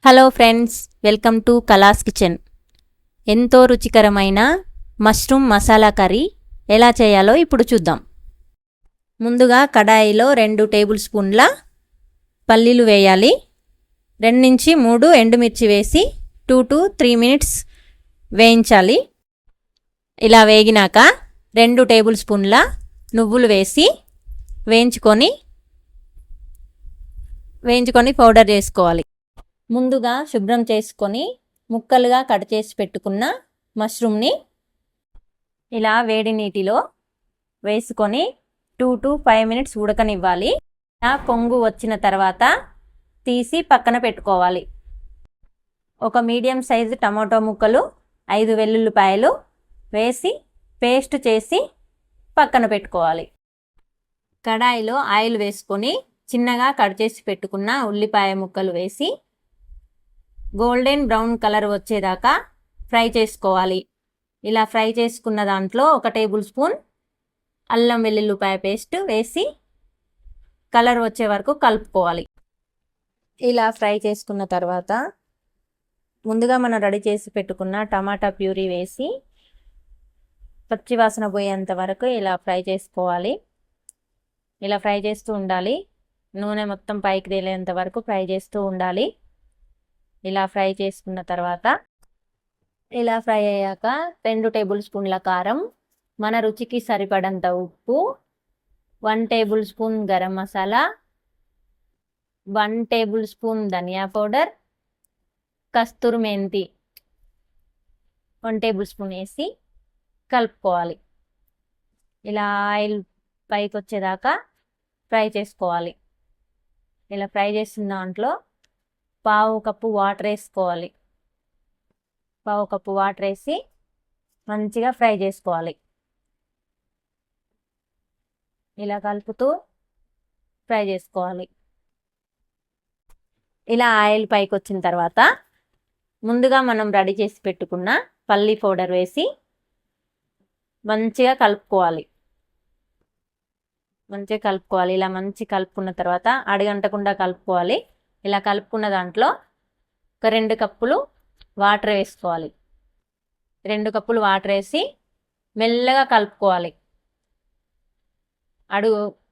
Hello friends, welcome to Kala's kitchen. ఎంతో రుచికరమైన mushroom masala curry ఎలా చేయాలో ఇప్పుడు చూద్దాం. ముందుగా కడాయిలో 2 టేబుల్ స్పూన్ల పల్లీలు వేయాలి. 2 నుంచి 3 ఎండుమిర్చి వేసి 2 to 3 మినిట్స్ వేయించాలి. ఇలా వేగినాక 2 టేబుల్ స్పూన్ల నువ్వులు వేసి వేయించుకొని పౌడర్ చేసుకోవాలి. ముందుగా శుభ్రం చేసుకొని ముక్కలుగా కట్ చేసి పెట్టుకున్న మష్రూమ్ని ఇలా వేడి నీటిలో వేసుకొని 2 to 5 మినిట్స్ ఉడకనివ్వాలి. పొంగు వచ్చిన తర్వాత తీసి పక్కన పెట్టుకోవాలి. ఒక మీడియం సైజు టమాటో ముక్కలు, 5 వెల్లుల్లిపాయలు వేసి పేస్ట్ చేసి పక్కన పెట్టుకోవాలి. కడాయిలో ఆయిల్ వేసుకొని చిన్నగా కట్ చేసి పెట్టుకున్న ఉల్లిపాయ ముక్కలు వేసి గోల్డెన్ బ్రౌన్ కలర్ వచ్చేదాకా ఫ్రై చేసుకోవాలి. ఇలా ఫ్రై చేసుకున్న దాంట్లో 1 టేబుల్ స్పూన్ అల్లం వెల్లుల్లిపాయ పేస్ట్ వేసి కలర్ వచ్చే వరకు కలుపుకోవాలి. ఇలా ఫ్రై చేసుకున్న తర్వాత ముందుగా మనం రెడీ చేసి పెట్టుకున్న టమాటా ప్యూరీ వేసి పచ్చివాసన పోయేంత వరకు ఇలా ఫ్రై చేసుకోవాలి. ఇలా ఫ్రై చేస్తూ ఉండాలి. నూనె మొత్తం పైకి తేలేంత వరకు ఫ్రై చేస్తూ ఉండాలి. ఇలా ఫ్రై చేసుకున్న తర్వాత ఇలా ఫ్రై అయ్యాక 2 టేబుల్ స్పూన్ల కారం, మన రుచికి సరిపడంత ఉప్పు, 1 tablespoon garam masala, 1 tablespoon ధనియా పౌడర్, కస్తూరి మెంతి 1 టేబుల్ స్పూన్ వేసి కలుపుకోవాలి. ఇలా ఆయిల్ పైకి వచ్చేదాకా ఫ్రై చేసుకోవాలి. ఇలా ఫ్రై చేసిన దాంట్లో 1/2 కప్పు వాటర్ వేసుకోవాలి. 1/2 కప్పు వాటర్ వేసి మంచిగా ఫ్రై చేసుకోవాలి. ఇలా కలుపుతూ ఫ్రై చేసుకోవాలి. ఇలా ఆయిల్ పైకి వచ్చిన తర్వాత ముందుగా మనం రెడీ చేసి పెట్టుకున్న పల్లీ పౌడర్ వేసి మంచిగా కలుపుకోవాలి. ఇలా మంచి కలుపుకున్న తర్వాత అడుగంటకుండా కలుపుకోవాలి. ఇలా కలుపుకున్న దాంట్లో ఒక 2 కప్పులు వాటర్ వేసుకోవాలి. 2 కప్పులు వాటర్ వేసి మెల్లగా కలుపుకోవాలి.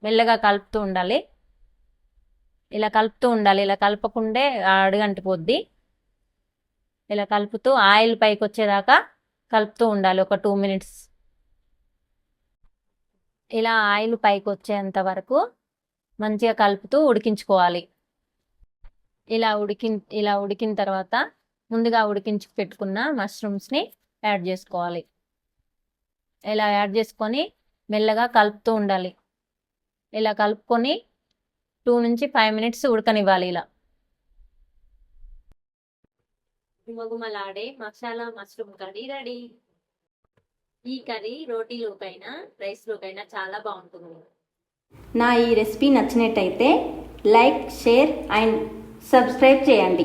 మెల్లగా కలుపుతూ ఉండాలి. ఇలా కలపకుండే అడుగంటిపోద్ది. ఇలా కలుపుతూ ఆయిల్ పైకి వచ్చేదాకా కలుపుతూ ఉండాలి ఒక 2 మినిట్స్. ఇలా ఆయిల్ పైకి వచ్చేంత వరకు మంచిగా కలుపుతూ ఉడికించుకోవాలి. ఇలా ఉడికిన తర్వాత ముందుగా ఉడికించి పెట్టుకున్న మష్రూమ్స్ని యాడ్ చేసుకోవాలి. ఇలా యాడ్ చేసుకొని మెల్లగా కలుపుతూ ఉండాలి. ఇలా కలుపుకొని 2 నుంచి 5 మినిట్స్ ఉడకనివ్వాలి. ఇలా గుమగుమలాడే మసాలా మష్రూమ్ కర్రీ రెడీ. ఈ కర్రీ రోటీలోకైనా రైస్లోకైనా చాలా బాగుంటుంది. నా ఈ రెసిపీ నచ్చినట్టయితే లైక్, షేర్ అండ్ సబ్స్క్రైబ్ చేయండి.